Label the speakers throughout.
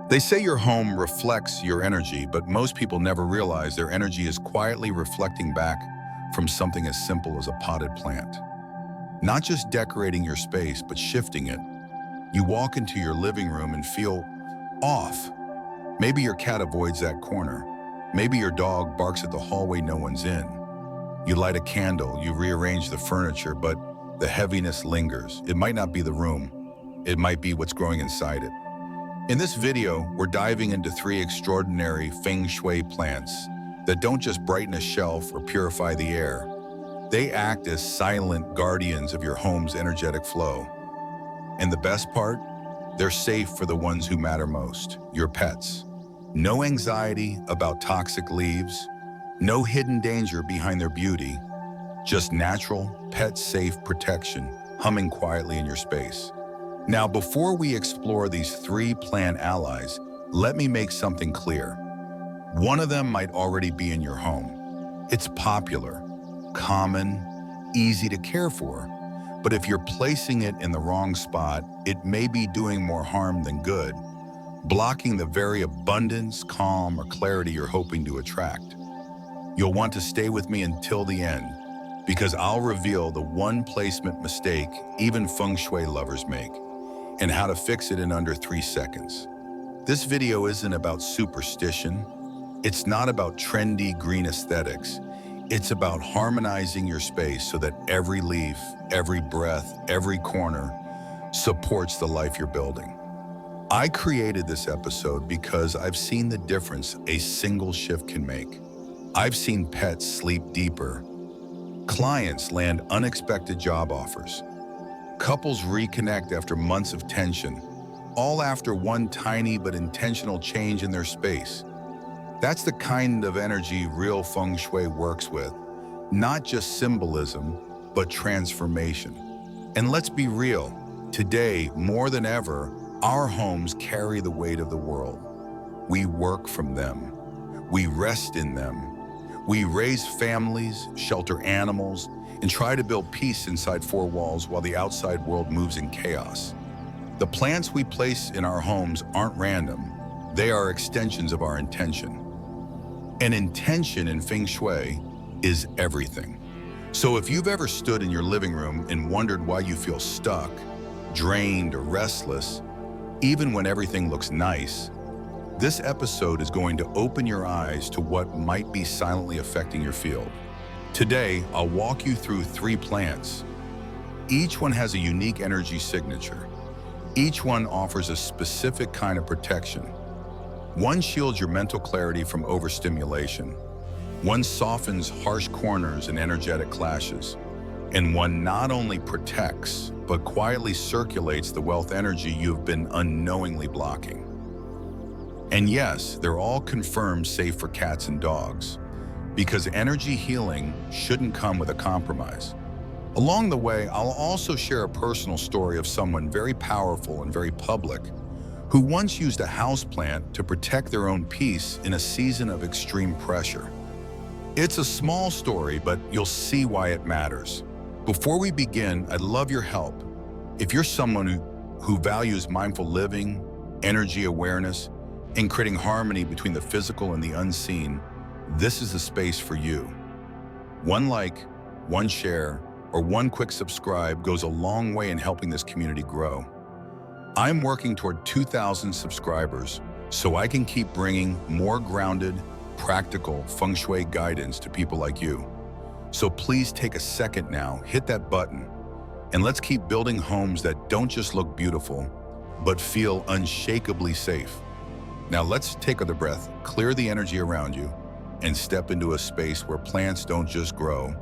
Speaker 1: They say your home reflects your energy, but most people never realize their energy is quietly reflecting back from something as simple as a potted plant. Not just decorating your space, but shifting it. You walk into your living room and feel off. Maybe your cat avoids that corner. Maybe your dog barks at the hallway no one's in. You light a candle, you rearrange the furniture, but the heaviness lingers. It might not be the room. It might be what's growing inside it. In this video, we're diving into 3 extraordinary Feng Shui plants that don't just brighten a shelf or purify the air. They act as silent guardians of your home's energetic flow. And the best part? They're safe for the ones who matter most, your pets. No anxiety about toxic leaves, no hidden danger behind their beauty, just natural, pet-safe protection humming quietly in your space. Now, before we explore these 3 plant allies, let me make something clear. One of them might already be in your home. It's popular, common, easy to care for. But if you're placing it in the wrong spot, it may be doing more harm than good, blocking the very abundance, calm, or clarity you're hoping to attract. You'll want to stay with me until the end, because I'll reveal the one placement mistake even Feng Shui lovers make, and how to fix it in under 3 seconds. This video isn't about superstition. It's not about trendy green aesthetics. It's about harmonizing your space so that every leaf, every breath, every corner supports the life you're building. I created this episode because I've seen the difference a single shift can make. I've seen pets sleep deeper, clients land unexpected job offers, couples reconnect after months of tension, all after one tiny but intentional change in their space. That's the kind of energy real Feng Shui works with, not just symbolism, but transformation. And let's be real, today, more than ever, our homes carry the weight of the world. We work from them. We rest in them. We raise families, shelter animals, and try to build peace inside 4 walls while the outside world moves in chaos. The plants we place in our homes aren't random. They are extensions of our intention. And intention in Feng Shui is everything. So if you've ever stood in your living room and wondered why you feel stuck, drained, or restless, even when everything looks nice, this episode is going to open your eyes to what might be silently affecting your field. Today, I'll walk you through 3 plants. Each one has a unique energy signature. Each one offers a specific kind of protection. One shields your mental clarity from overstimulation. One softens harsh corners and energetic clashes. And one not only protects, but quietly circulates the wealth energy you've been unknowingly blocking. And yes, they're all confirmed safe for cats and dogs, because energy healing shouldn't come with a compromise. Along the way, I'll also share a personal story of someone very powerful and very public who once used a houseplant to protect their own peace in a season of extreme pressure. It's a small story, but you'll see why it matters. Before we begin, I'd love your help. If you're someone who values mindful living, energy awareness, and creating harmony between the physical and the unseen, this is the space for you. One like, one share, or one quick subscribe goes a long way in helping this community grow. I'm working toward 2,000 subscribers so I can keep bringing more grounded, practical Feng Shui guidance to people like you. So please take a second now, hit that button, and let's keep building homes that don't just look beautiful, but feel unshakably safe. Now let's take another breath, clear the energy around you, and step into a space where plants don't just grow,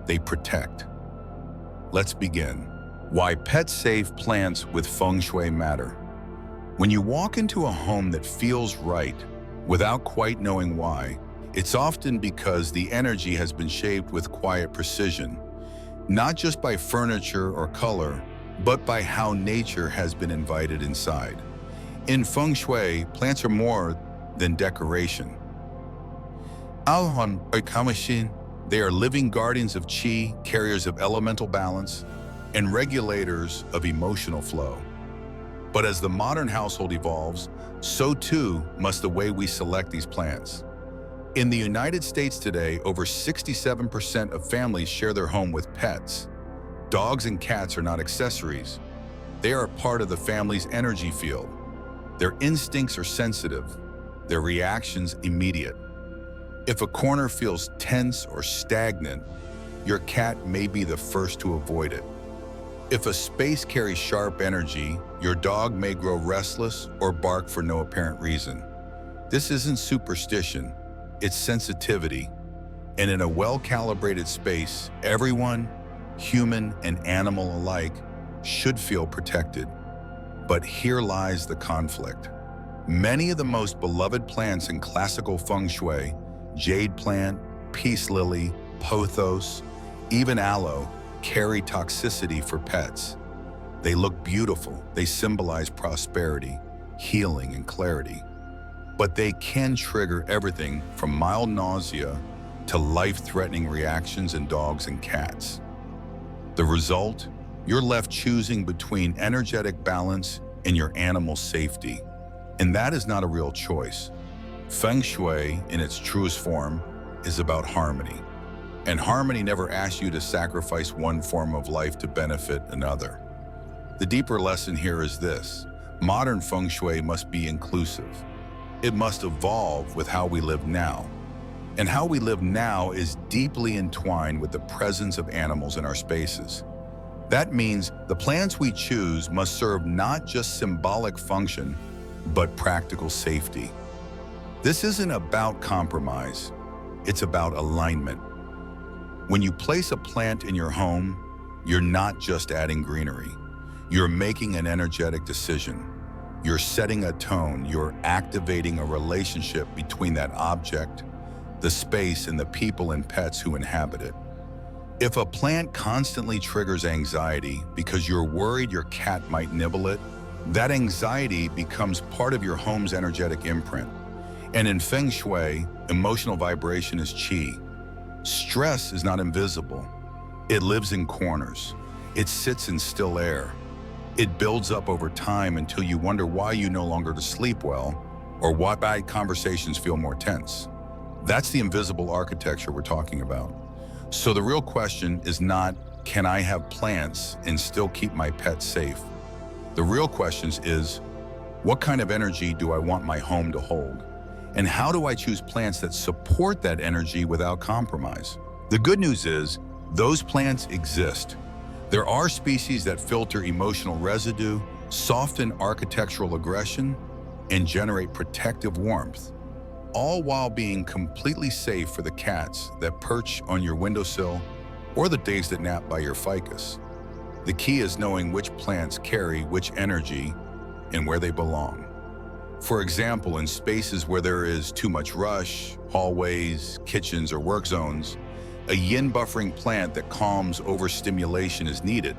Speaker 1: they protect. Let's begin. Why pet-safe plants with Feng Shui matter. When you walk into a home that feels right, without quite knowing why, it's often because the energy has been shaped with quiet precision, not just by furniture or color, but by how nature has been invited inside. In Feng Shui, plants are more than decoration. They are living guardians of qi, carriers of elemental balance, and regulators of emotional flow. But as the modern household evolves, so too must the way we select these plants. In the United States today, over 67% of families share their home with pets. Dogs and cats are not accessories. They are a part of the family's energy field. Their instincts are sensitive, their reactions immediate. If a corner feels tense or stagnant, your cat may be the first to avoid it. If a space carries sharp energy, your dog may grow restless or bark for no apparent reason. This isn't superstition, it's sensitivity. And in a well-calibrated space, everyone, human and animal alike, should feel protected. But here lies the conflict. Many of the most beloved plants in classical Feng Shui, jade plant, peace lily, pothos, even aloe, carry toxicity for pets. They look beautiful, they symbolize prosperity, healing, and clarity. But they can trigger everything from mild nausea to life-threatening reactions in dogs and cats. The result? You're left choosing between energetic balance and your animal's safety. And that is not a real choice. Feng Shui, in its truest form, is about harmony. And harmony never asks you to sacrifice one form of life to benefit another. The deeper lesson here is this: modern Feng Shui must be inclusive. It must evolve with how we live now. And how we live now is deeply entwined with the presence of animals in our spaces. That means the plants we choose must serve not just symbolic function, but practical safety. This isn't about compromise, it's about alignment. When you place a plant in your home, you're not just adding greenery. You're making an energetic decision. You're setting a tone, you're activating a relationship between that object, the space, and the people and pets who inhabit it. If a plant constantly triggers anxiety because you're worried your cat might nibble it, that anxiety becomes part of your home's energetic imprint. And in Feng Shui, emotional vibration is qi. Stress is not invisible. It lives in corners. It sits in still air. It builds up over time until you wonder why you no longer sleep well or why bad conversations feel more tense. That's the invisible architecture we're talking about. So the real question is not, can I have plants and still keep my pet safe? The real question is, what kind of energy do I want my home to hold? And how do I choose plants that support that energy without compromise? The good news is, those plants exist. There are species that filter emotional residue, soften architectural aggression, and generate protective warmth, all while being completely safe for the cats that perch on your windowsill or the days that nap by your ficus. The key is knowing which plants carry which energy and where they belong. For example, in spaces where there is too much rush, hallways, kitchens, or work zones, a yin buffering plant that calms overstimulation is needed.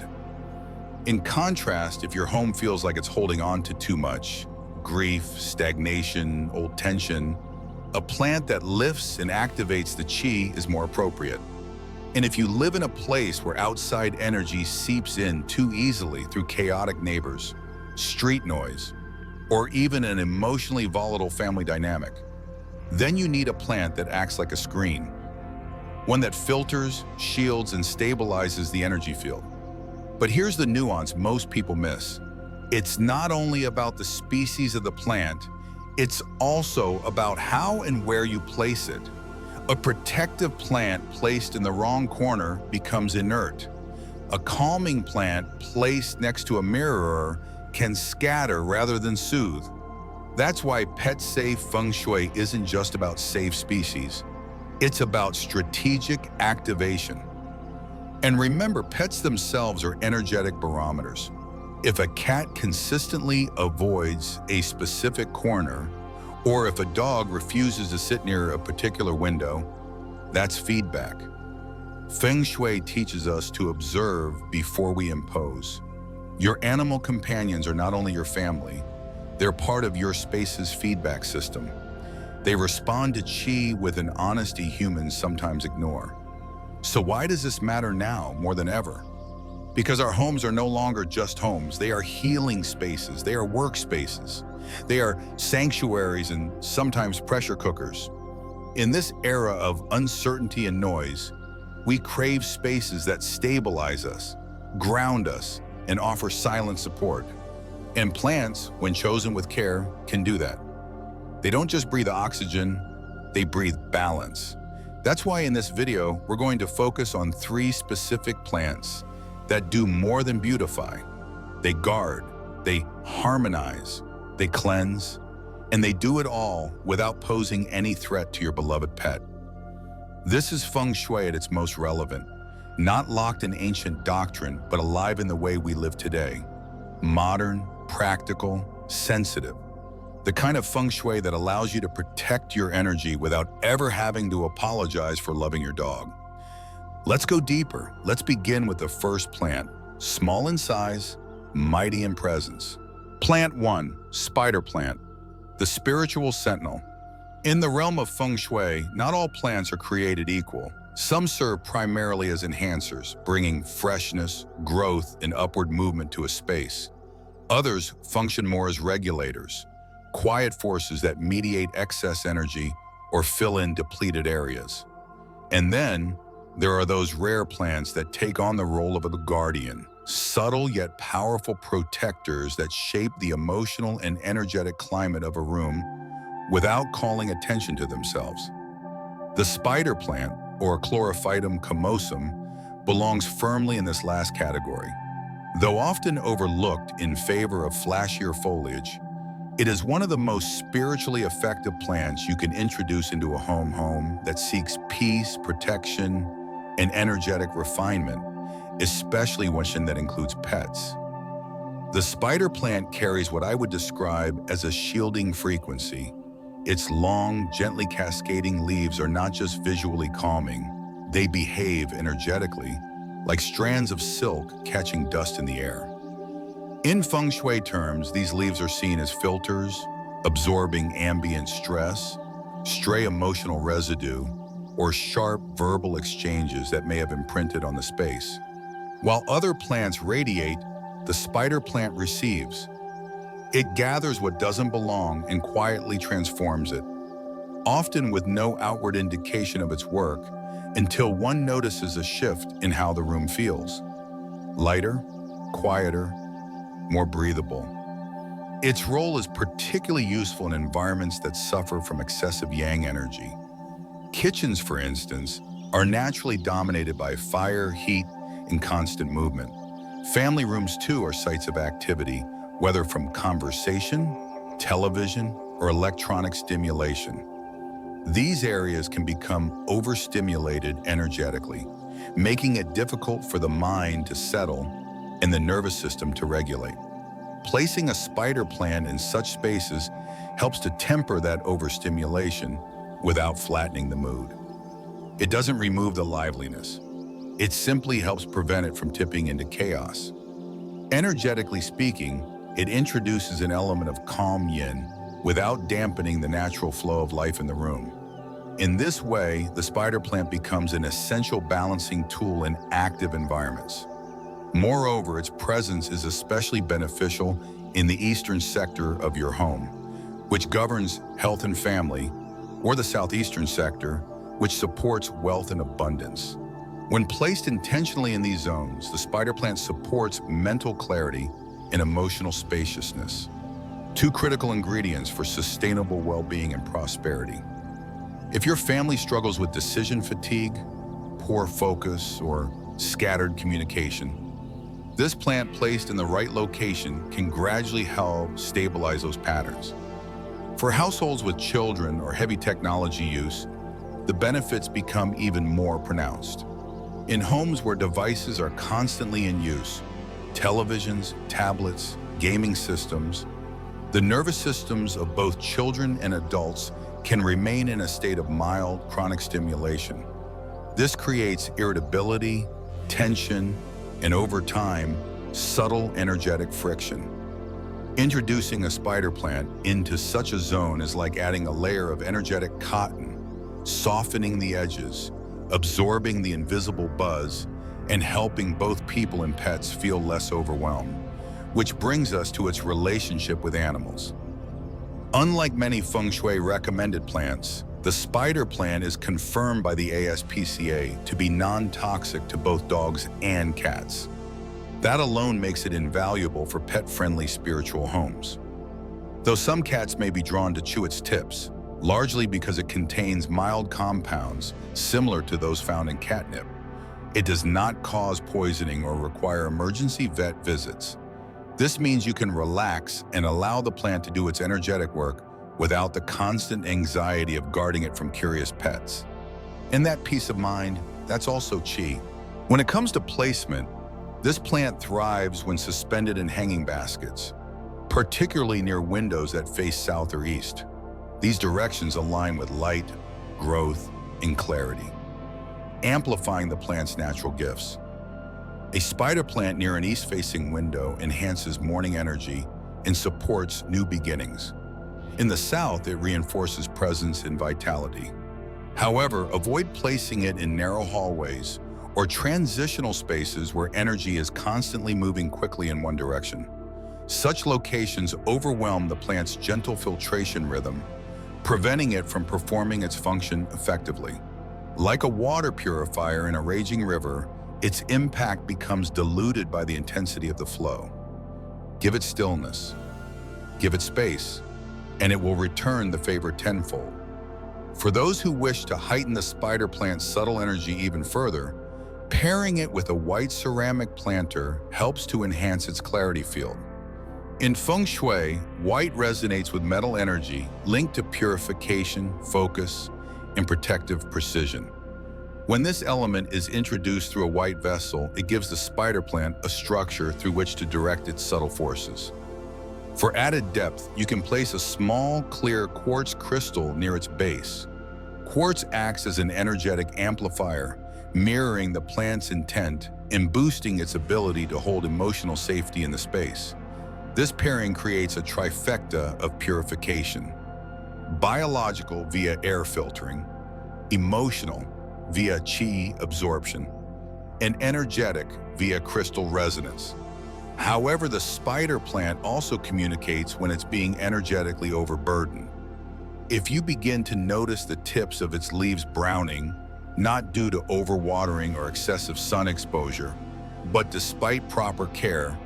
Speaker 1: In contrast, if your home feels like it's holding on to too much, grief, stagnation, old tension, a plant that lifts and activates the qi is more appropriate. And if you live in a place where outside energy seeps in too easily through chaotic neighbors, street noise, or even an emotionally volatile family dynamic, then you need a plant that acts like a screen. One that filters, shields, and stabilizes the energy field. But here's the nuance most people miss. It's not only about the species of the plant, it's also about how and where you place it. A protective plant placed in the wrong corner becomes inert. A calming plant placed next to a mirror can scatter rather than soothe. That's why pet-safe Feng Shui isn't just about safe species. It's about strategic activation. And remember, pets themselves are energetic barometers. If a cat consistently avoids a specific corner, or if a dog refuses to sit near a particular window, that's feedback. Feng Shui teaches us to observe before we impose. Your animal companions are not only your family, they're part of your space's feedback system. They respond to qi with an honesty humans sometimes ignore. So why does this matter now more than ever? Because our homes are no longer just homes. They are healing spaces. They are workspaces. They are sanctuaries and sometimes pressure cookers. In this era of uncertainty and noise, we crave spaces that stabilize us, ground us, and offer silent support. And plants, when chosen with care, can do that. They don't just breathe oxygen, they breathe balance. That's why in this video, we're going to focus on 3 specific plants that do more than beautify. They guard, they harmonize, they cleanse, and they do it all without posing any threat to your beloved pet. This is Feng Shui at its most relevant, not locked in ancient doctrine, but alive in the way we live today. Modern, practical, sensitive. The kind of Feng Shui that allows you to protect your energy without ever having to apologize for loving your dog. Let's go deeper. Let's begin with the first plant, small in size, mighty in presence. Plant 1, spider plant, the spiritual sentinel. In the realm of Feng Shui, not all plants are created equal. Some serve primarily as enhancers, bringing freshness, growth, and upward movement to a space. Others function more as regulators, quiet forces that mediate excess energy or fill in depleted areas. And then, there are those rare plants that take on the role of a guardian, subtle yet powerful protectors that shape the emotional and energetic climate of a room without calling attention to themselves. The spider plant, or Chlorophytum comosum, belongs firmly in this last category. Though often overlooked in favor of flashier foliage, it is one of the most spiritually effective plants you can introduce into a home that seeks peace, protection, and energetic refinement, especially one that includes pets. The spider plant carries what I would describe as a shielding frequency. Its long, gently cascading leaves are not just visually calming, they behave energetically, like strands of silk catching dust in the air. In Feng Shui terms, these leaves are seen as filters, absorbing ambient stress, stray emotional residue, or sharp verbal exchanges that may have imprinted on the space. While other plants radiate, the spider plant receives. It gathers what doesn't belong and quietly transforms it, often with no outward indication of its work, until one notices a shift in how the room feels. Lighter, quieter, more breathable. Its role is particularly useful in environments that suffer from excessive yang energy. Kitchens, for instance, are naturally dominated by fire, heat, and constant movement. Family rooms, too, are sites of activity, whether from conversation, television, or electronic stimulation. These areas can become overstimulated energetically, making it difficult for the mind to settle and the nervous system to regulate. Placing a spider plant in such spaces helps to temper that overstimulation without flattening the mood. It doesn't remove the liveliness. It simply helps prevent it from tipping into chaos. Energetically speaking, it introduces an element of calm yin without dampening the natural flow of life in the room. In this way, the spider plant becomes an essential balancing tool in active environments. Moreover, its presence is especially beneficial in the eastern sector of your home, which governs health and family, or the southeastern sector, which supports wealth and abundance. When placed intentionally in these zones, the spider plant supports mental clarity and emotional spaciousness, 2 critical ingredients for sustainable well-being and prosperity. If your family struggles with decision fatigue, poor focus, or scattered communication, this plant placed in the right location can gradually help stabilize those patterns. For households with children or heavy technology use, the benefits become even more pronounced. In homes where devices are constantly in use, televisions, tablets, gaming systems, the nervous systems of both children and adults can remain in a state of mild chronic stimulation. This creates irritability, tension, and over time, subtle energetic friction. Introducing a spider plant into such a zone is like adding a layer of energetic cotton, softening the edges, absorbing the invisible buzz, and helping both people and pets feel less overwhelmed, which brings us to its relationship with animals. Unlike many Feng Shui recommended plants, the spider plant is confirmed by the ASPCA to be non-toxic to both dogs and cats. That alone makes it invaluable for pet-friendly spiritual homes. Though some cats may be drawn to chew its tips, largely because it contains mild compounds similar to those found in catnip, it does not cause poisoning or require emergency vet visits. This means you can relax and allow the plant to do its energetic work without the constant anxiety of guarding it from curious pets. And that peace of mind, that's also chi. When it comes to placement, this plant thrives when suspended in hanging baskets, particularly near windows that face south or east. These directions align with light, growth, and clarity, amplifying the plant's natural gifts. A spider plant near an east-facing window enhances morning energy and supports new beginnings. In the south, it reinforces presence and vitality. However, avoid placing it in narrow hallways or transitional spaces where energy is constantly moving quickly in one direction. Such locations overwhelm the plant's gentle filtration rhythm, preventing it from performing its function effectively. Like a water purifier in a raging river, its impact becomes diluted by the intensity of the flow. Give it stillness, give it space, and it will return the favor tenfold. For those who wish to heighten the spider plant's subtle energy even further, pairing it with a white ceramic planter helps to enhance its clarity field. In Feng Shui, white resonates with metal energy linked to purification, focus, and protective precision. When this element is introduced through a white vessel, it gives the spider plant a structure through which to direct its subtle forces. For added depth, you can place a small, clear quartz crystal near its base. Quartz acts as an energetic amplifier, mirroring the plant's intent and boosting its ability to hold emotional safety in the space. This pairing creates a trifecta of purification: biological via air filtering, emotional via qi absorption, and energetic via crystal resonance. However, the spider plant also communicates when it's being energetically overburdened. If you begin to notice the tips of its leaves browning, not due to overwatering or excessive sun exposure, but despite proper care,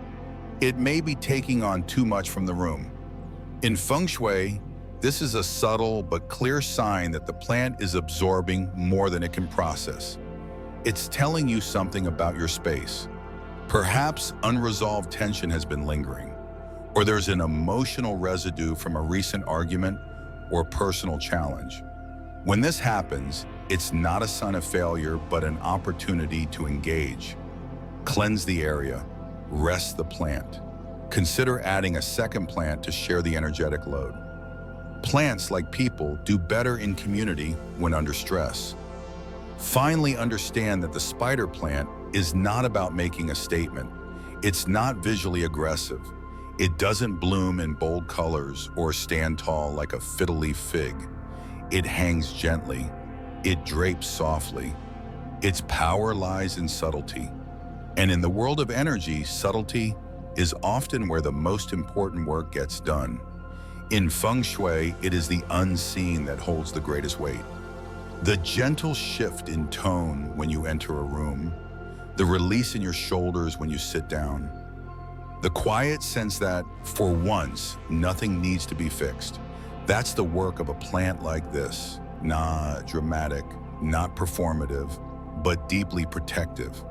Speaker 1: it may be taking on too much from the room. In Feng Shui, this is a subtle but clear sign that the plant is absorbing more than it can process. It's telling you something about your space. Perhaps unresolved tension has been lingering, or there's an emotional residue from a recent argument or personal challenge. When this happens, it's not a sign of failure, but an opportunity to engage. Cleanse the area, rest the plant. Consider adding a second plant to share the energetic load. Plants, like people, do better in community when under stress. Finally, understand that the spider plant is not about making a statement. It's not visually aggressive. It doesn't bloom in bold colors or stand tall like a fiddle-leaf fig. It hangs gently. It drapes softly. Its power lies in subtlety. And in the world of energy, subtlety is often where the most important work gets done. In Feng Shui, it is the unseen that holds the greatest weight. The gentle shift in tone when you enter a room, the release in your shoulders when you sit down, the quiet sense that, for once, nothing needs to be fixed. That's the work of a plant like this. Not dramatic, not performative, but deeply protective.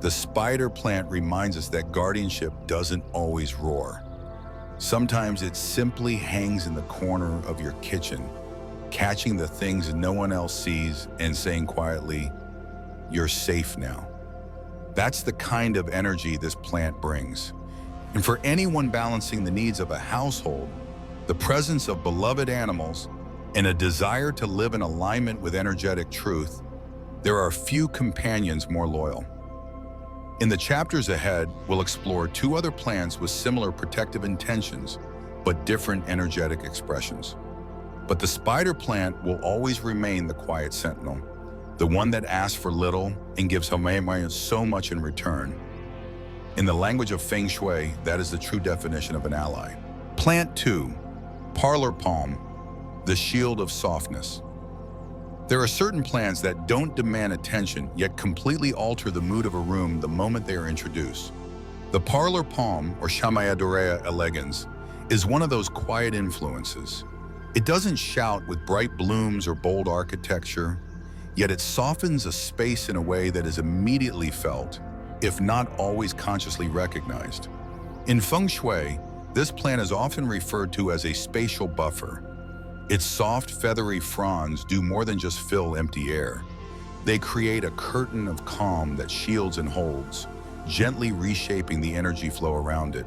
Speaker 1: The spider plant reminds us that guardianship doesn't always roar. Sometimes it simply hangs in the corner of your kitchen, catching the things no one else sees and saying quietly, "You're safe now." That's the kind of energy this plant brings. And for anyone balancing the needs of a household, the presence of beloved animals, and a desire to live in alignment with energetic truth, there are few companions more loyal. In the chapters ahead, we'll explore two other plants with similar protective intentions, but different energetic expressions. But the spider plant will always remain the quiet sentinel, the one that asks for little and gives so much in return. In the language of Feng Shui, that is the true definition of an ally. Plant 2, parlor palm, the shield of softness. There are certain plants that don't demand attention, yet completely alter the mood of a room the moment they are introduced. The parlor palm, or Chamayadaurea elegans, is one of those quiet influences. It doesn't shout with bright blooms or bold architecture, yet it softens a space in a way that is immediately felt, if not always consciously recognized. In Feng Shui, this plant is often referred to as a spatial buffer. Its soft, feathery fronds do more than just fill empty air. They create a curtain of calm that shields and holds, gently reshaping the energy flow around it.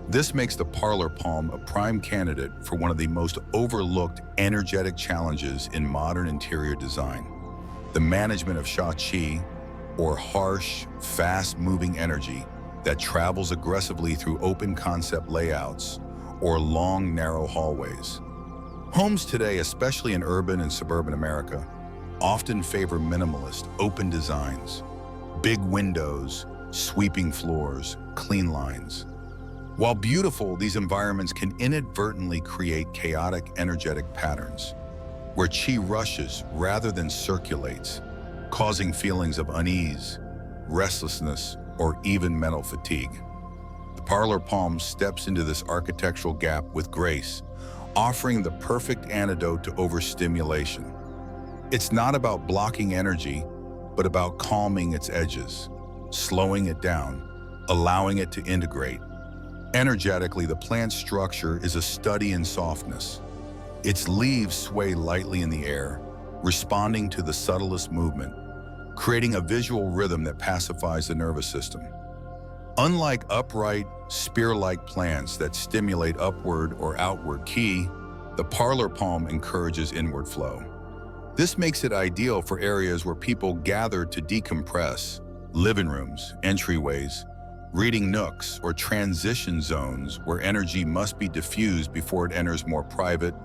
Speaker 1: This makes the parlor palm a prime candidate for one of the most overlooked energetic challenges in modern interior design: the management of sha qi, or harsh, fast-moving energy that travels aggressively through open concept layouts or long, narrow hallways. Homes today, especially in urban and suburban America, often favor minimalist, open designs, big windows, sweeping floors, clean lines. While beautiful, these environments can inadvertently create chaotic energetic patterns, where qi rushes rather than circulates, causing feelings of unease, restlessness, or even mental fatigue. The parlor palm steps into this architectural gap with grace, offering the perfect antidote to overstimulation. It's not about blocking energy, but about calming its edges, slowing it down, allowing it to integrate. Energetically, the plant's structure is a study in softness. Its leaves sway lightly in the air, responding to the subtlest movement, creating a visual rhythm that pacifies the nervous system. Unlike upright, spear-like plants that stimulate upward or outward qi, the parlor palm encourages inward flow. This makes it ideal for areas where people gather to decompress: living rooms, entryways, reading nooks, or transition zones where energy must be diffused before it enters more private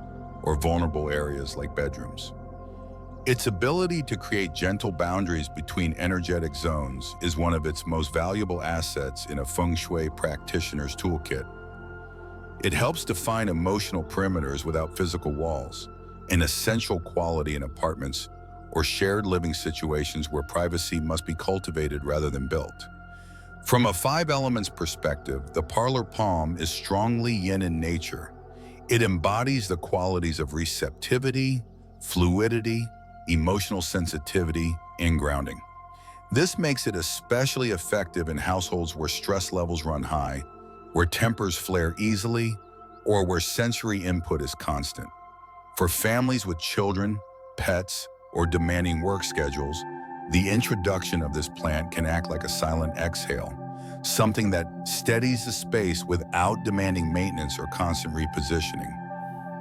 Speaker 1: or vulnerable areas like bedrooms. Its ability to create gentle boundaries between energetic zones is one of its most valuable assets in a Feng Shui practitioner's toolkit. It helps define emotional perimeters without physical walls, an essential quality in apartments or shared living situations where privacy must be cultivated rather than built. From a 5 elements perspective, the parlor palm is strongly yin in nature. It embodies the qualities of receptivity, fluidity, emotional sensitivity, and grounding. This makes it especially effective in households where stress levels run high, where tempers flare easily, or where sensory input is constant. For families with children, pets, or demanding work schedules, the introduction of this plant can act like a silent exhale, something that steadies the space without demanding maintenance or constant repositioning.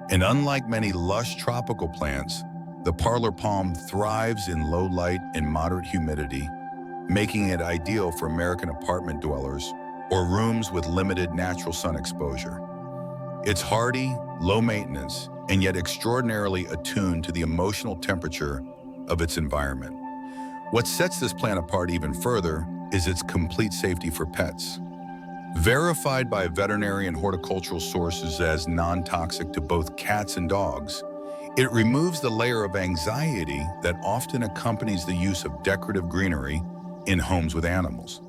Speaker 1: And unlike many lush tropical plants, the parlor palm thrives in low light and moderate humidity, making it ideal for American apartment dwellers or rooms with limited natural sun exposure. It's hardy, low maintenance, and yet extraordinarily attuned to the emotional temperature of its environment. What sets this plant apart even further is its complete safety for pets. Verified by veterinary and horticultural sources as non-toxic to both cats and dogs, it removes the layer of anxiety that often accompanies the use of decorative greenery in homes with animals.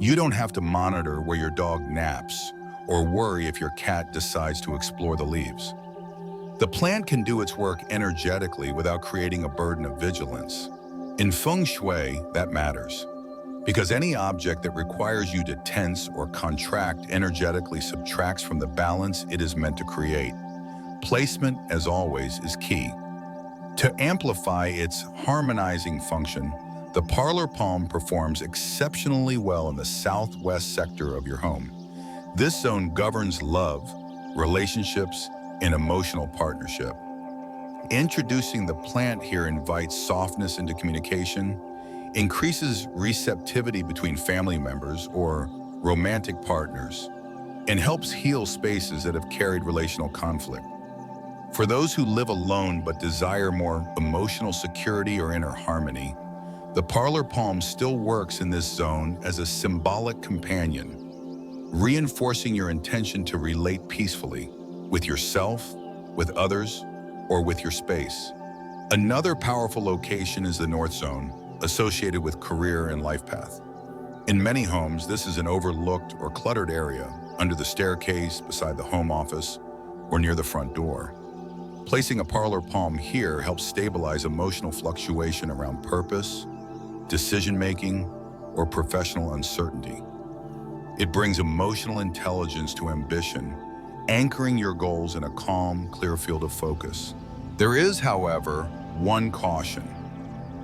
Speaker 1: You don't have to monitor where your dog naps or worry if your cat decides to explore the leaves. The plant can do its work energetically without creating a burden of vigilance. In Feng Shui, that matters, because any object that requires you to tense or contract energetically subtracts from the balance it is meant to create. Placement, as always, is key. To amplify its harmonizing function, the parlor palm performs exceptionally well in the southwest sector of your home. This zone governs love, relationships, and emotional partnership. Introducing the plant here invites softness into communication, increases receptivity between family members or romantic partners, and helps heal spaces that have carried relational conflict. For those who live alone but desire more emotional security or inner harmony, the parlor palm still works in this zone as a symbolic companion, reinforcing your intention to relate peacefully with yourself, with others, or with your space. Another powerful location is the North Zone, associated with career and life path. In many homes, this is an overlooked or cluttered area, under the staircase, beside the home office, or near the front door. Placing a parlor palm here helps stabilize emotional fluctuation around purpose, decision-making, or professional uncertainty. It brings emotional intelligence to ambition, anchoring your goals in a calm, clear field of focus. There is, however, one caution.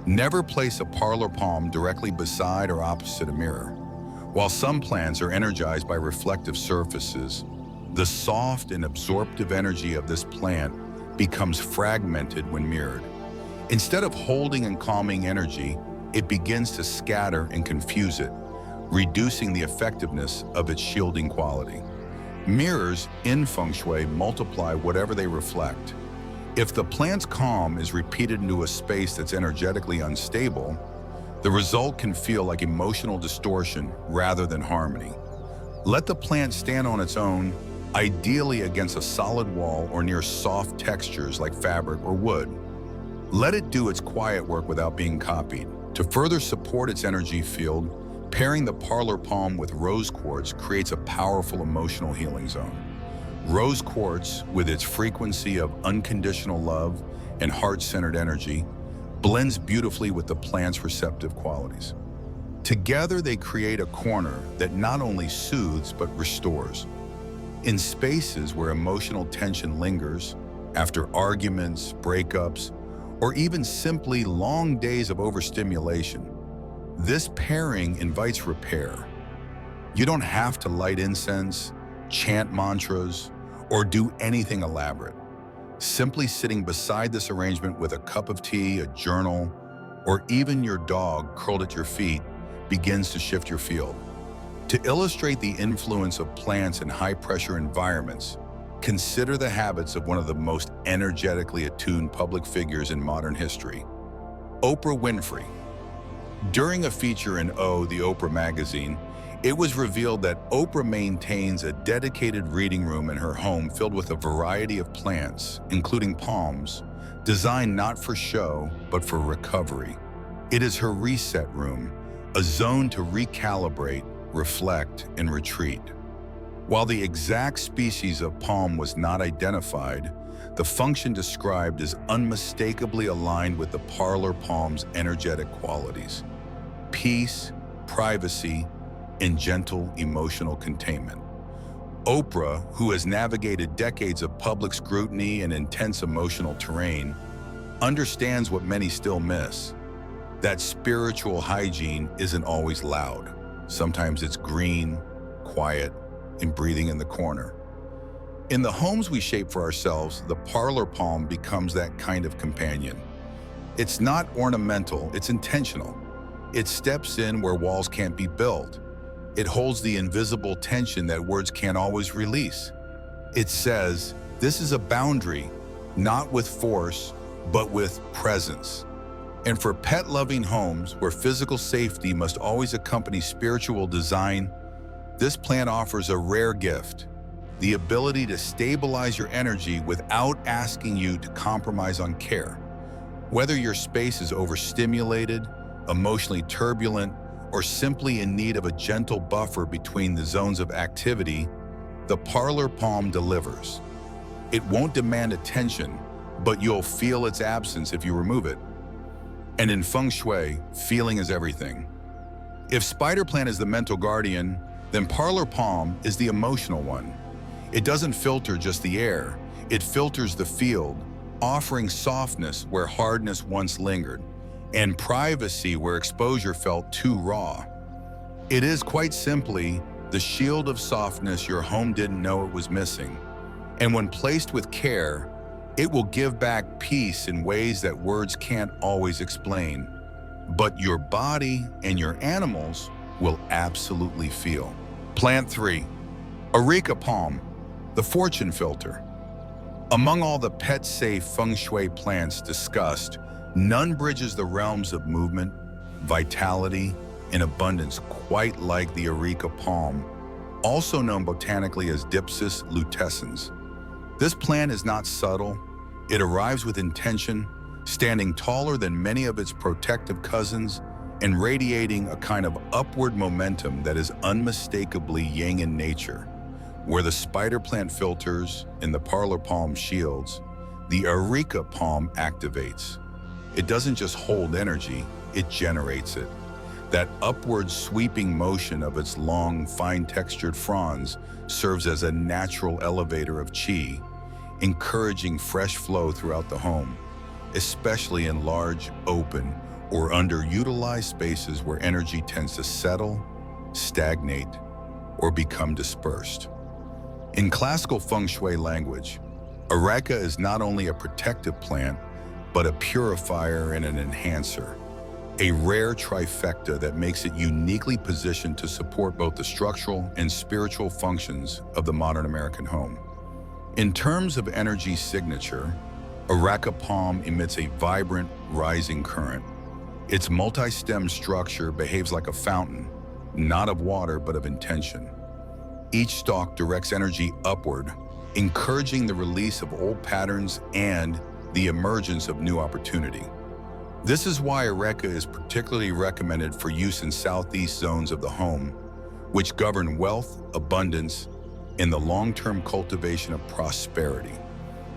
Speaker 1: Never place a parlor palm directly beside or opposite a mirror. While some plants are energized by reflective surfaces, the soft and absorptive energy of this plant becomes fragmented when mirrored. Instead of holding and calming energy, it begins to scatter and confuse it, reducing the effectiveness of its shielding quality. Mirrors in Feng Shui multiply whatever they reflect. If the plant's calm is repeated into a space that's energetically unstable, the result can feel like emotional distortion rather than harmony. Let the plant stand on its own, ideally against a solid wall or near soft textures like fabric or wood. Let it do its quiet work without being copied. To further support its energy field, pairing the parlor palm with rose quartz creates a powerful emotional healing zone. Rose quartz, with its frequency of unconditional love and heart-centered energy, blends beautifully with the plant's receptive qualities. Together, they create a corner that not only soothes but restores. In spaces where emotional tension lingers, after arguments, breakups, or even simply long days of overstimulation, this pairing invites repair. You don't have to light incense, chant mantras, or do anything elaborate. Simply sitting beside this arrangement with a cup of tea, a journal, or even your dog curled at your feet begins to shift your field. To illustrate the influence of plants in high-pressure environments, consider the habits of one of the most energetically attuned public figures in modern history, Oprah Winfrey. During a feature in O, the Oprah magazine, it was revealed that Oprah maintains a dedicated reading room in her home filled with a variety of plants, including palms, designed not for show, but for recovery. It is her reset room, a zone to recalibrate, reflect, and retreat. While the exact species of palm was not identified, the function described is unmistakably aligned with the parlor palm's energetic qualities: peace, privacy, and gentle emotional containment. Oprah, who has navigated decades of public scrutiny and intense emotional terrain, understands what many still miss: that spiritual hygiene isn't always loud. Sometimes it's green, quiet, and breathing in the corner. In the homes we shape for ourselves, the parlor palm becomes that kind of companion. It's not ornamental, it's intentional. It steps in where walls can't be built. It holds the invisible tension that words can't always release. It says, this is a boundary, not with force, but with presence. And for pet-loving homes where physical safety must always accompany spiritual design, this plant offers a rare gift: the ability to stabilize your energy without asking you to compromise on care. Whether your space is overstimulated, emotionally turbulent, or simply in need of a gentle buffer between the zones of activity, the parlor palm delivers. It won't demand attention, but you'll feel its absence if you remove it. And in Feng Shui, feeling is everything. If spider plant is the mental guardian, then parlor palm is the emotional one. It doesn't filter just the air, it filters the field, offering softness where hardness once lingered, and privacy where exposure felt too raw. It is quite simply the shield of softness your home didn't know it was missing. And when placed with care, it will give back peace in ways that words can't always explain. But your body and your animals will absolutely feel. Plant 3, areca palm, the fortune filter. Among all the pet-safe Feng Shui plants discussed, none bridges the realms of movement, vitality, and abundance quite like the areca palm, also known botanically as Dipsis lutescens. This plant is not subtle. It arrives with intention, standing taller than many of its protective cousins and radiating a kind of upward momentum that is unmistakably yang in nature. Where the spider plant filters and the parlor palm shields, the areca palm activates. It doesn't just hold energy, it generates it. That upward sweeping motion of its long, fine-textured fronds serves as a natural elevator of qi, encouraging fresh flow throughout the home, especially in large, open, or underutilized spaces where energy tends to settle, stagnate, or become dispersed. In classical Feng Shui language, areca is not only a protective plant, but a purifier and an enhancer, a rare trifecta that makes it uniquely positioned to support both the structural and spiritual functions of the modern American home. In terms of energy signature, areca palm emits a vibrant, rising current. Its multi-stem structure behaves like a fountain, not of water, but of intention. Each stalk directs energy upward, encouraging the release of old patterns and the emergence of new opportunity. This is why areca is particularly recommended for use in southeast zones of the home, which govern wealth, abundance, and the long-term cultivation of prosperity.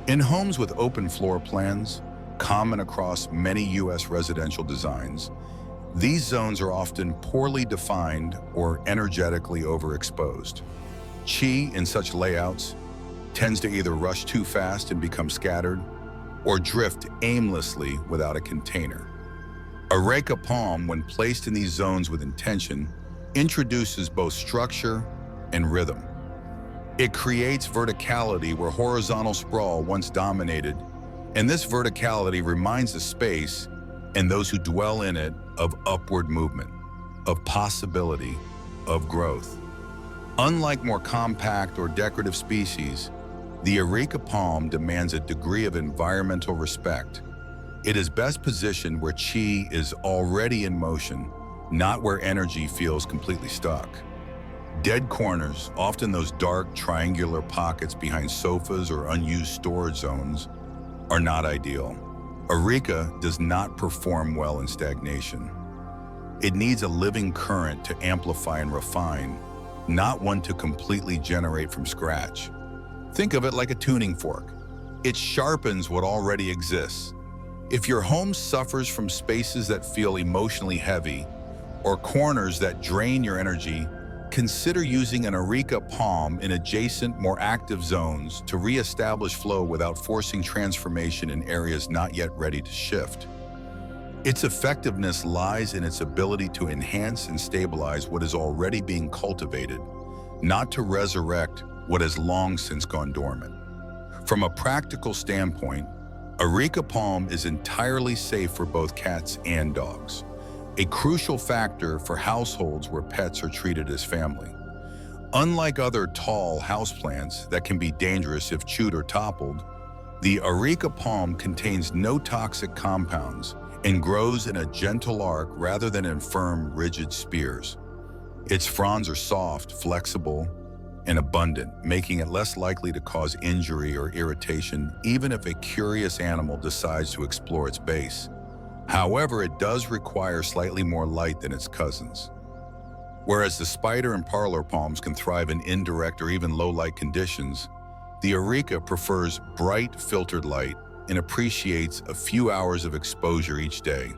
Speaker 1: In homes with open floor plans, common across many U.S. residential designs, these zones are often poorly defined or energetically overexposed. Qi in such layouts tends to either rush too fast and become scattered, or drift aimlessly without a container. Areca palm, when placed in these zones with intention, introduces both structure and rhythm. It creates verticality where horizontal sprawl once dominated, and this verticality reminds the space and those who dwell in it of upward movement, of possibility, of growth. Unlike more compact or decorative species, the areca palm demands a degree of environmental respect. It is best positioned where qi is already in motion, not where energy feels completely stuck. Dead corners, often those dark, triangular pockets behind sofas or unused storage zones, are not ideal. Areca does not perform well in stagnation. It needs a living current to amplify and refine, not one to completely generate from scratch. Think of it like a tuning fork. It sharpens what already exists. If your home suffers from spaces that feel emotionally heavy or corners that drain your energy, consider using an areca palm in adjacent, more active zones to re-establish flow without forcing transformation in areas not yet ready to shift. Its effectiveness lies in its ability to enhance and stabilize what is already being cultivated, not to resurrect what has long since gone dormant. From a practical standpoint, areca palm is entirely safe for both cats and dogs, a crucial factor for households where pets are treated as family. Unlike other tall houseplants that can be dangerous if chewed or toppled, the areca palm contains no toxic compounds and grows in a gentle arc rather than in firm, rigid spears. Its fronds are soft, flexible, and abundant, making it less likely to cause injury or irritation even if a curious animal decides to explore its base. However, it does require slightly more light than its cousins. Whereas the spider and parlor palms can thrive in indirect or even low-light conditions, the areca prefers bright, filtered light and appreciates a few hours of exposure each day.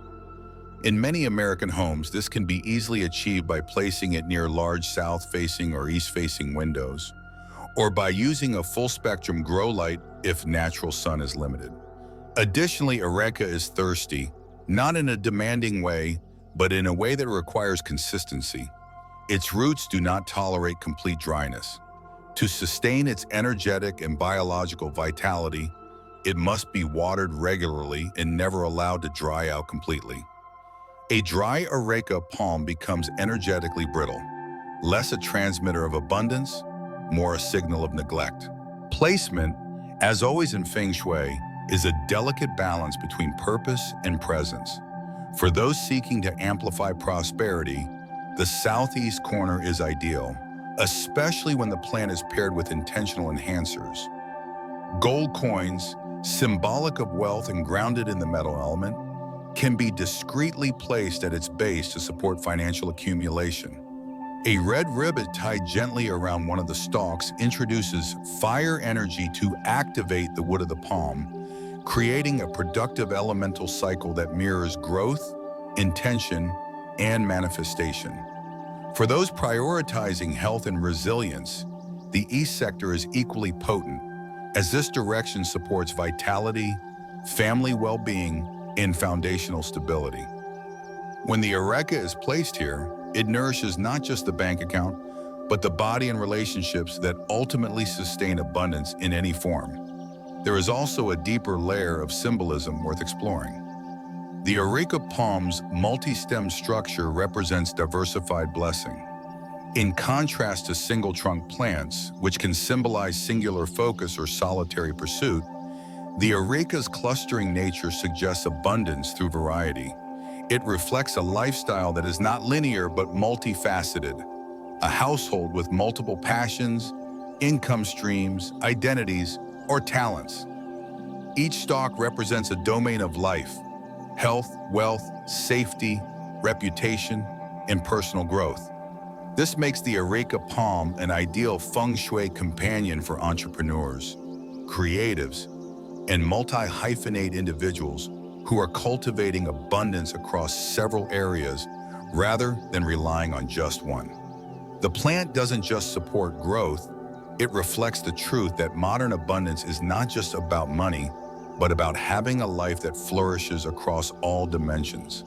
Speaker 1: In many American homes, this can be easily achieved by placing it near large south-facing or east-facing windows, or by using a full-spectrum grow light if natural sun is limited. Additionally, areca is thirsty, not in a demanding way, but in a way that requires consistency. Its roots do not tolerate complete dryness. To sustain its energetic and biological vitality, it must be watered regularly and never allowed to dry out completely. A dry areca palm becomes energetically brittle, less a transmitter of abundance, more a signal of neglect. Placement As always in Feng Shui, is a delicate balance between purpose and presence. For those seeking to amplify prosperity, the southeast corner is ideal, especially when the plant is paired with intentional enhancers. Gold coins, symbolic of wealth and grounded in the metal element, can be discreetly placed at its base to support financial accumulation. A red ribbon tied gently around one of the stalks introduces fire energy to activate the wood of the palm, creating a productive elemental cycle that mirrors growth, intention, and manifestation. For those prioritizing health and resilience, the east sector is equally potent, as this direction supports vitality, family well-being, and foundational stability. When the areca is placed here, it nourishes not just the bank account, but the body and relationships that ultimately sustain abundance in any form. There is also a deeper layer of symbolism worth exploring. The areca palm's multi-stem structure represents diversified blessing. In contrast to single-trunk plants, which can symbolize singular focus or solitary pursuit, the areca's clustering nature suggests abundance through variety. It reflects a lifestyle that is not linear but multifaceted, a household with multiple passions, income streams, identities, or talents. Each stalk represents a domain of life: health, wealth, safety, reputation, and personal growth. This makes the areca palm an ideal feng shui companion for entrepreneurs, creatives, and multi-hyphenate individuals who are cultivating abundance across several areas rather than relying on just one. The plant doesn't just support growth, it reflects the truth that modern abundance is not just about money, but about having a life that flourishes across all dimensions.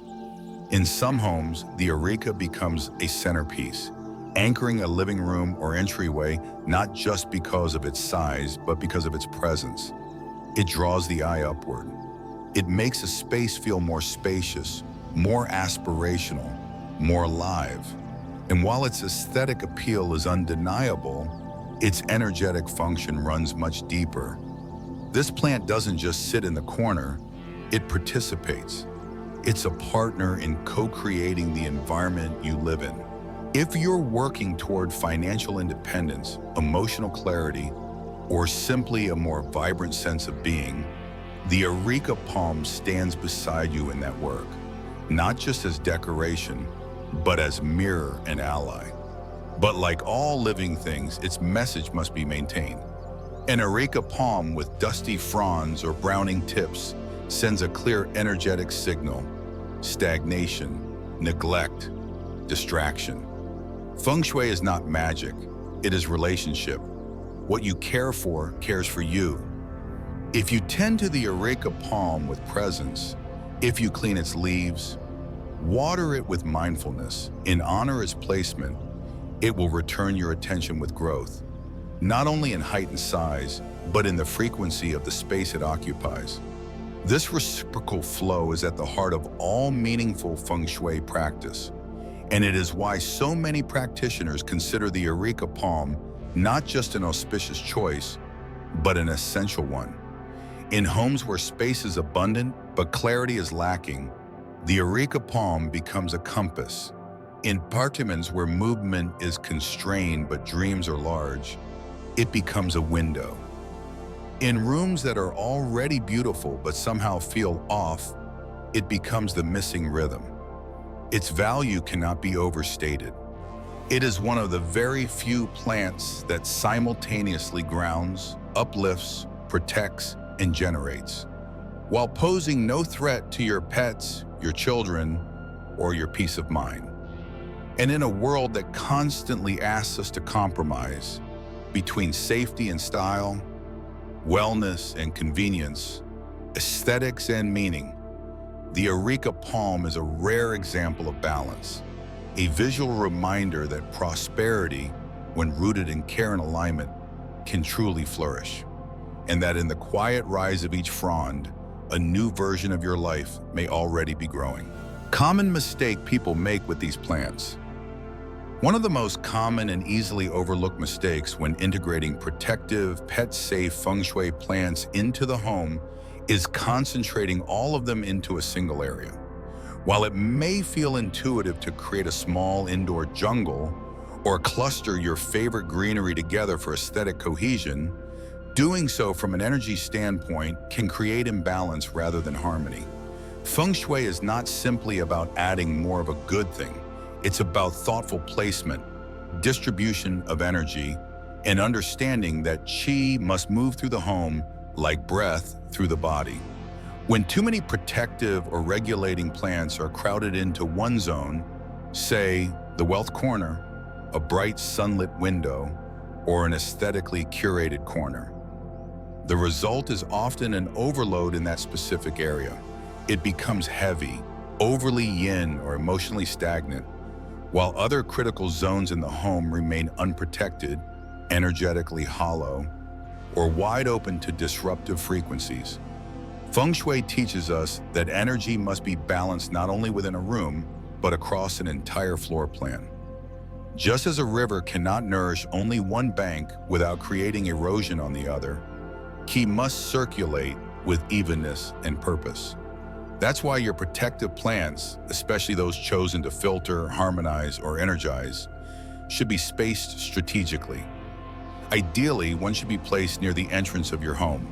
Speaker 1: In some homes, the areca becomes a centerpiece, anchoring a living room or entryway not just because of its size, but because of its presence. It draws the eye upward. It makes a space feel more spacious, more aspirational, more alive. And while its aesthetic appeal is undeniable, its energetic function runs much deeper. This plant doesn't just sit in the corner, it participates. It's a partner in co-creating the environment you live in. If you're working toward financial independence, emotional clarity, or simply a more vibrant sense of being, the areca palm stands beside you in that work, not just as decoration, but as mirror and ally. But like all living things, its message must be maintained. An areca palm with dusty fronds or browning tips sends a clear energetic signal: stagnation, neglect, distraction. Feng Shui is not magic, it is relationship. What you care for cares for you. If you tend to the areca palm with presence, if you clean its leaves, water it with mindfulness, and honor its placement, it will return your attention with growth, not only in height and size, but in the frequency of the space it occupies. This reciprocal flow is at the heart of all meaningful Feng Shui practice, and it is why so many practitioners consider the areca palm not just an auspicious choice, but an essential one. In homes where space is abundant but clarity is lacking, the areca palm becomes a compass. In apartments where movement is constrained but dreams are large, it becomes a window. In rooms that are already beautiful but somehow feel off, it becomes the missing rhythm. Its value cannot be overstated. It is one of the very few plants that simultaneously grounds, uplifts, protects, and generates, while posing no threat to your pets, your children, or your peace of mind. And in a world that constantly asks us to compromise between safety and style, wellness and convenience, aesthetics and meaning, the areca palm is a rare example of balance, a visual reminder that prosperity, when rooted in care and alignment, can truly flourish, and that in the quiet rise of each frond, a new version of your life may already be growing. Common mistake people make with these plants. One of the most common and easily overlooked mistakes when integrating protective, pet-safe Feng Shui plants into the home is concentrating all of them into a single area. While it may feel intuitive to create a small indoor jungle or cluster your favorite greenery together for aesthetic cohesion, doing so from an energy standpoint can create imbalance rather than harmony. Feng Shui is not simply about adding more of a good thing. It's about thoughtful placement, distribution of energy, and understanding that qi must move through the home like breath through the body. When too many protective or regulating plants are crowded into one zone, say the wealth corner, a bright sunlit window, or an aesthetically curated corner, the result is often an overload in that specific area. It becomes heavy, overly yin or emotionally stagnant, while other critical zones in the home remain unprotected, energetically hollow, or wide open to disruptive frequencies. Feng Shui teaches us that energy must be balanced not only within a room, but across an entire floor plan. Just as a river cannot nourish only one bank without creating erosion on the other, qi must circulate with evenness and purpose. That's why your protective plants, especially those chosen to filter, harmonize, or energize, should be spaced strategically. Ideally, one should be placed near the entrance of your home.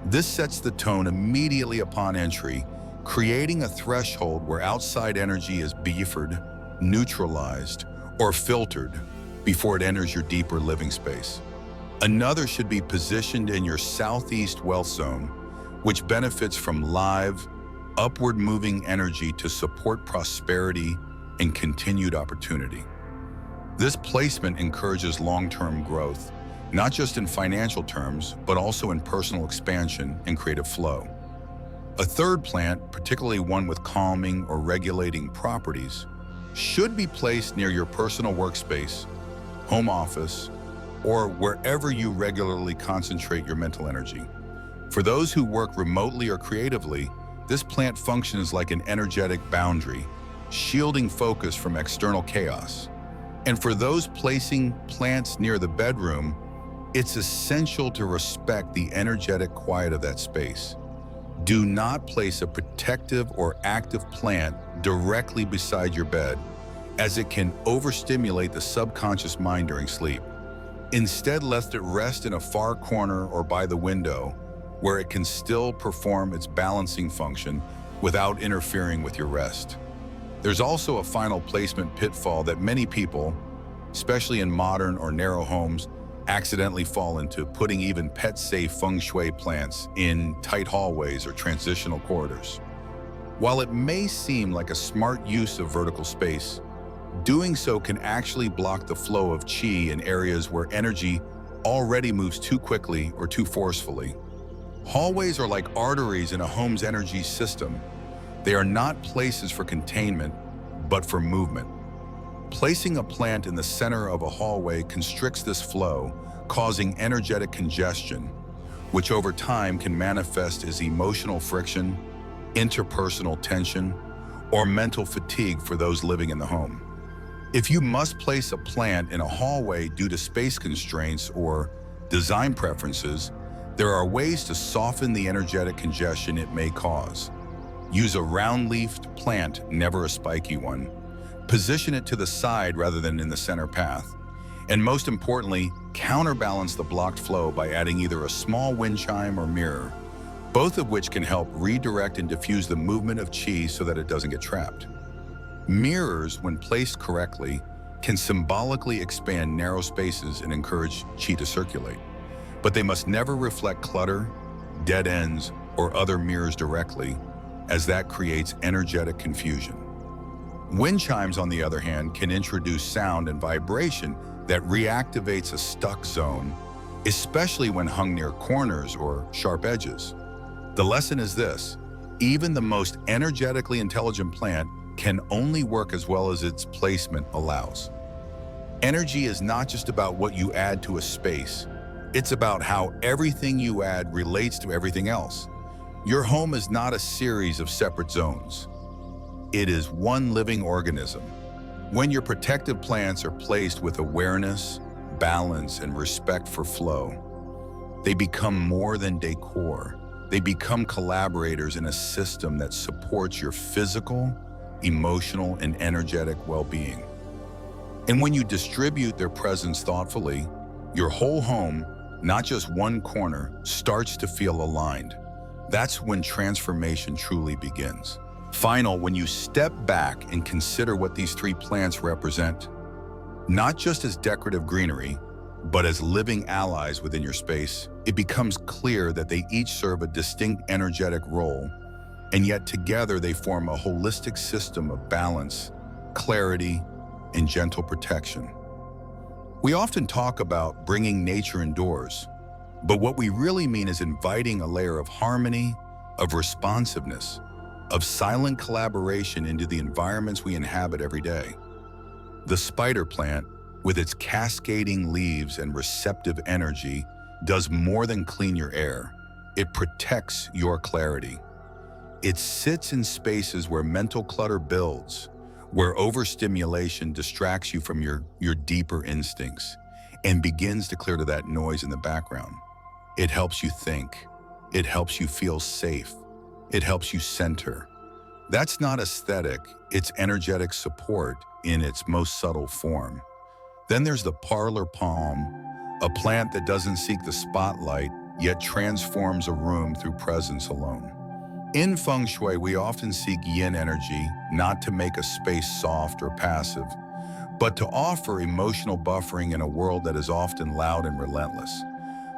Speaker 1: This sets the tone immediately upon entry, creating a threshold where outside energy is buffered, neutralized, or filtered before it enters your deeper living space. Another should be positioned in your southeast wealth zone, which benefits from live, upward-moving energy to support prosperity and continued opportunity. This placement encourages long-term growth, not just in financial terms, but also in personal expansion and creative flow. A third plant, particularly one with calming or regulating properties, should be placed near your personal workspace, home office, or wherever you regularly concentrate your mental energy. For those who work remotely or creatively, this plant functions like an energetic boundary, shielding focus from external chaos. And for those placing plants near the bedroom, it's essential to respect the energetic quiet of that space. Do not place a protective or active plant directly beside your bed, as it can overstimulate the subconscious mind during sleep. Instead, let it rest in a far corner or by the window, where it can still perform its balancing function without interfering with your rest. There's also a final placement pitfall that many people, especially in modern or narrow homes, accidentally fall into, putting even pet-safe Feng Shui plants in tight hallways or transitional corridors. While it may seem like a smart use of vertical space, doing so can actually block the flow of qi in areas where energy already moves too quickly or too forcefully. Hallways are like arteries in a home's energy system. They are not places for containment, but for movement. Placing a plant in the center of a hallway constricts this flow, causing energetic congestion, which over time can manifest as emotional friction, interpersonal tension, or mental fatigue for those living in the home. If you must place a plant in a hallway due to space constraints or design preferences, there are ways to soften the energetic congestion it may cause. Use a round-leafed plant, never a spiky one. Position it to the side rather than in the center path. And most importantly, counterbalance the blocked flow by adding either a small wind chime or mirror, both of which can help redirect and diffuse the movement of qi so that it doesn't get trapped. Mirrors, when placed correctly, can symbolically expand narrow spaces and encourage qi to circulate. But they must never reflect clutter, dead ends, or other mirrors directly, as that creates energetic confusion. Wind chimes, on the other hand, can introduce sound and vibration that reactivates a stuck zone, especially when hung near corners or sharp edges. The lesson is this: even the most energetically intelligent plant can only work as well as its placement allows. Energy is not just about what you add to a space. It's about how everything you add relates to everything else. Your home is not a series of separate zones. It is one living organism. When your protective plants are placed with awareness, balance, and respect for flow, they become more than decor. They become collaborators in a system that supports your physical, emotional, and energetic well-being. And when you distribute their presence thoughtfully, your whole home, not just one corner, starts to feel aligned. That's when transformation truly begins. When you step back and consider what these three plants represent, not just as decorative greenery, but as living allies within your space, it becomes clear that they each serve a distinct energetic role, and yet together they form a holistic system of balance, clarity, and gentle protection. We often talk about bringing nature indoors, but what we really mean is inviting a layer of harmony, of responsiveness, of silent collaboration into the environments we inhabit every day. The spider plant, with its cascading leaves and receptive energy, does more than clean your air. It protects your clarity. It sits in spaces where mental clutter builds, where overstimulation distracts you from your deeper instincts and begins to clear to that noise in the background. It helps you think. It helps you feel safe. It helps you center. That's not aesthetic, it's energetic support in its most subtle form. Then there's the parlor palm, a plant that doesn't seek the spotlight, yet transforms a room through presence alone. In Feng Shui, we often seek yin energy, not to make a space soft or passive, but to offer emotional buffering in a world that is often loud and relentless.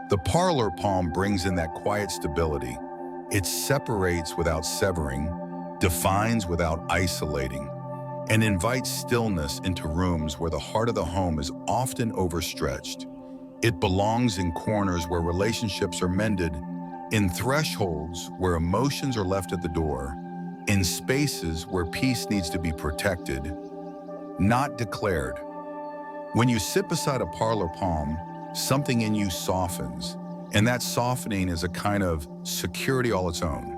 Speaker 1: The parlor palm brings in that quiet stability. It separates without severing, defines without isolating, and invites stillness into rooms where the heart of the home is often overstretched. It belongs in corners where relationships are mended, in thresholds where emotions are left at the door, in spaces where peace needs to be protected, not declared. When you sit beside a parlor palm, something in you softens, and that softening is a kind of security all its own.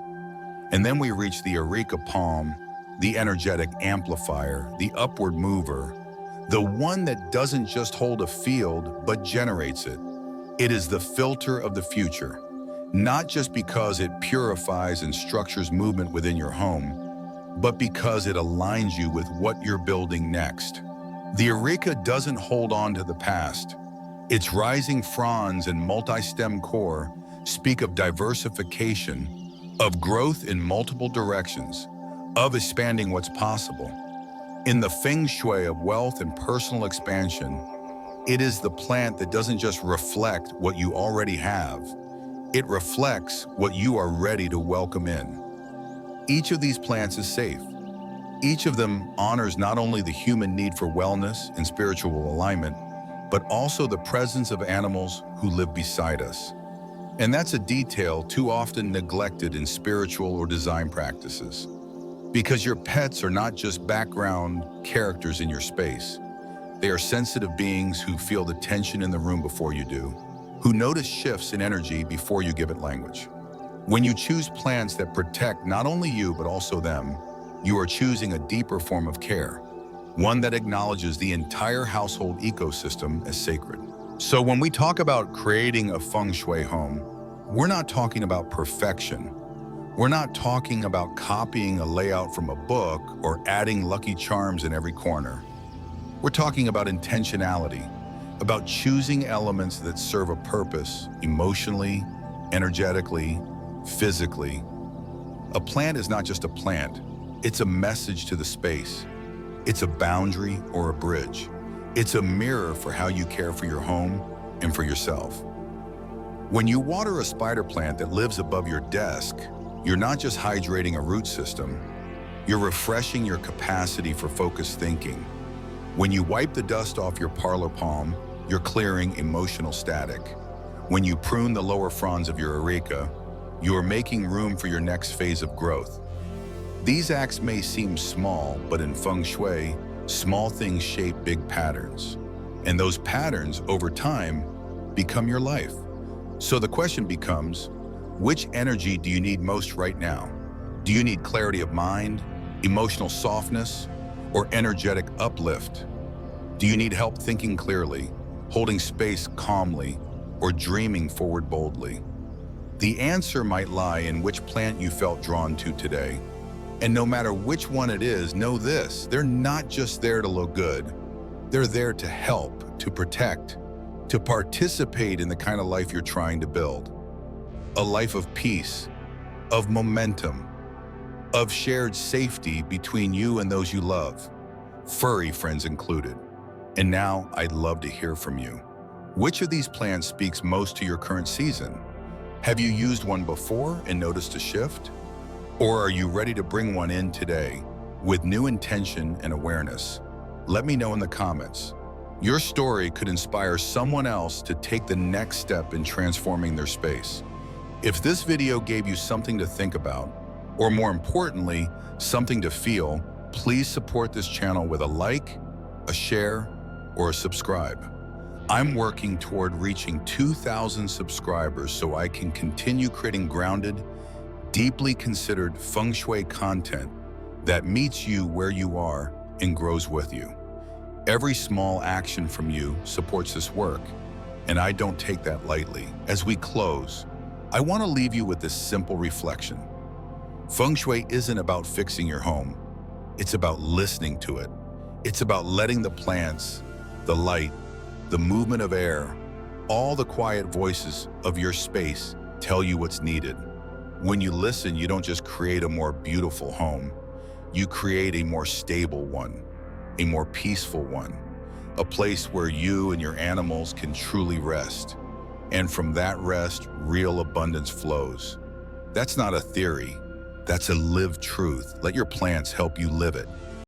Speaker 1: And then we reach the areca palm, the energetic amplifier, the upward mover, the one that doesn't just hold a field, but generates it. It is the filter of the future, not just because it purifies and structures movement within your home, but because it aligns you with what you're building next. The areca doesn't hold on to the past. Its rising fronds and multi-stem core speak of diversification, of growth in multiple directions, of expanding what's possible. In the Feng Shui of wealth and personal expansion, it is the plant that doesn't just reflect what you already have, it reflects what you are ready to welcome in. Each of these plants is safe. Each of them honors not only the human need for wellness and spiritual alignment, but also the presence of animals who live beside us. And that's a detail too often neglected in spiritual or design practices. Because your pets are not just background characters in your space. They are sensitive beings who feel the tension in the room before you do, who notice shifts in energy before you give it language. When you choose plants that protect not only you but also them, you are choosing a deeper form of care, one that acknowledges the entire household ecosystem as sacred. So when we talk about creating a Feng Shui home, we're not talking about perfection. We're not talking about copying a layout from a book or adding lucky charms in every corner. We're talking about intentionality, about choosing elements that serve a purpose emotionally, energetically, physically. A plant is not just a plant. It's a message to the space. It's a boundary or a bridge. It's a mirror for how you care for your home and for yourself. When you water a spider plant that lives above your desk, you're not just hydrating a root system, you're refreshing your capacity for focused thinking. When you wipe the dust off your parlor palm, you're clearing emotional static. When you prune the lower fronds of your areca, you are making room for your next phase of growth. These acts may seem small, but in Feng Shui, small things shape big patterns. And those patterns, over time, become your life. So the question becomes, which energy do you need most right now? Do you need clarity of mind, emotional softness, or energetic uplift? Do you need help thinking clearly, holding space calmly, or dreaming forward boldly? The answer might lie in which plant you felt drawn to today. And no matter which one it is, know this: they're not just there to look good. They're there to help, to protect, to participate in the kind of life you're trying to build. A life of peace, of momentum, of shared safety between you and those you love, furry friends included. And now I'd love to hear from you. Which of these plants speaks most to your current season? Have you used one before and noticed a shift? Or are you ready to bring one in today with new intention and awareness? Let me know in the comments. Your story could inspire someone else to take the next step in transforming their space. If this video gave you something to think about, or more importantly, something to feel, please support this channel with a like, a share, or a subscribe. I'm working toward reaching 2,000 subscribers so I can continue creating grounded, deeply considered Feng Shui content that meets you where you are and grows with you. Every small action from you supports this work, and I don't take that lightly. As we close, I want to leave you with this simple reflection. Feng Shui isn't about fixing your home. It's about listening to it. It's about letting the plants, the light, the movement of air, all the quiet voices of your space tell you what's needed. When you listen, you don't just create a more beautiful home. You create a more stable one, a more peaceful one, a place where you and your animals can truly rest. And from that rest, real abundance flows. That's not a theory. That's a lived truth. Let your plants help you live it.